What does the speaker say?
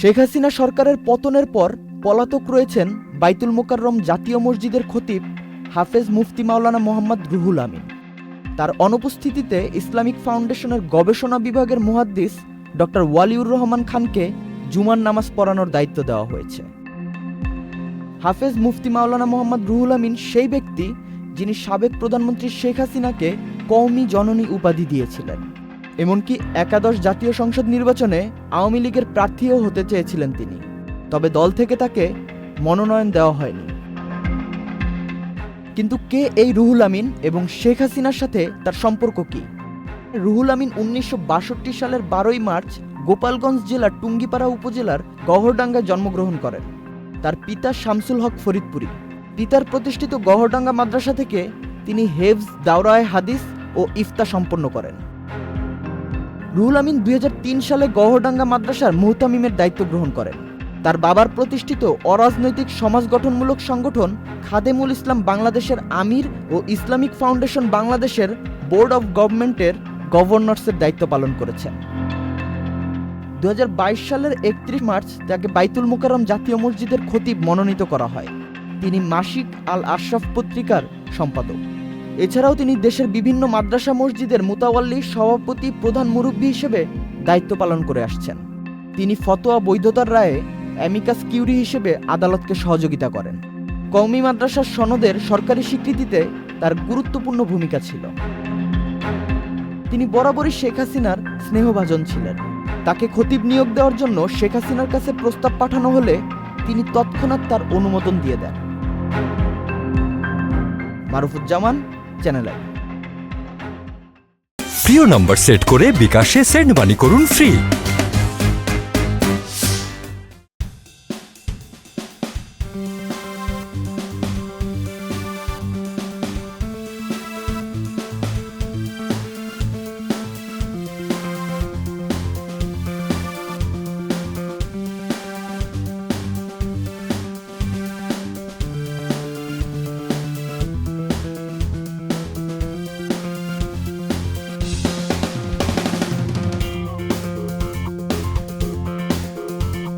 শেখ হাসিনা সরকারের পতনের পর পলাতক রয়েছেন বাইতুল মোকাররম জাতীয় মসজিদের খতিব হাফেজ মুফতি মাওলানা মোহাম্মদ রুহুল আমিন। তার অনুপস্থিতিতে ইসলামিক ফাউন্ডেশনের গবেষণা বিভাগের মুহাদ্দিস ডক্টর ওয়ালিউর রহমান খানকে জুমার নামাজ পড়ানোর দায়িত্ব দেওয়া হয়েছে। হাফেজ মুফতি মাওলানা মোহাম্মদ রুহুল আমিন সেই ব্যক্তি যিনি সাবেক প্রধানমন্ত্রী শেখ হাসিনাকে কওমি জননী উপাধি দিয়েছিলেন। এমনকি একাদশ জাতীয় সংসদ নির্বাচনে আওয়ামী লীগের প্রার্থীও হতে চেয়েছিলেন তিনি, তবে দল থেকে তাকে মনোনয়ন দেওয়া হয়নি। কিন্তু কে এই রুহুল আমিন এবং শেখ হাসিনার সাথে তার সম্পর্ক কি? রুহুল আমিন 1962 সালের 12ই মার্চ গোপালগঞ্জ জেলার টুঙ্গিপাড়া উপজেলার গহরডাঙ্গায় জন্মগ্রহণ করেন। তার পিতা শামসুল হক ফরিদপুরি। পিতার প্রতিষ্ঠিত গহরডাঙ্গা মাদ্রাসা থেকে তিনি হেফজ, দাওরায়ে হাদিস ও ইফতা সম্পন্ন করেন। রুহুল আমিন 2003 সালে গহরডাঙ্গা মাদ্রাসার মুহতামিমের দায়িত্ব গ্রহণ করেন। তার বাবার প্রতিষ্ঠিত অরাজনৈতিক সমাজ গঠনমূলক সংগঠন খাদেমুল ইসলাম বাংলাদেশের আমির ও ইসলামিক ফাউন্ডেশন বাংলাদেশের বোর্ড অব গভর্নমেন্টের গভর্নরসের দায়িত্ব পালন করেছেন। 2022 সালের 31 মার্চ তাকে বাইতুল মোকাররম জাতীয় মসজিদের খতিব মনোনীত করা হয়। তিনি মাসিক আল আশরাফ পত্রিকার সম্পাদক। এছাড়াও তিনি দেশের বিভিন্ন মাদ্রাসা মসজিদের মুতাওয়াল্লি, সভাপতি, প্রধান মুরব্বী হিসেবে দায়িত্ব পালন করে আসছেন। তিনি ফতোয়া বৈধতার রায়ে অ্যামিকাস কিউরি হিসেবে আদালতকে সহযোগিতা করেন। কওমি মাদ্রাসার সনদের সরকারি স্বীকৃতিতে তার গুরুত্বপূর্ণ ভূমিকা ছিল। তিনি বরাবরই শেখ হাসিনার স্নেহভাজন ছিলেন। তাকে খতিব নিয়োগ দেওয়ার জন্য শেখ হাসিনার কাছে প্রস্তাব পাঠানো হলে তিনি তৎক্ষণাৎ তার অনুমোদন দিয়ে দেন। মারুফুজ্জামান, চ্যানেল আই। প্রিয় নম্বর সেট করে বিকাশে সেন্ড মানি করুন ফ্রি।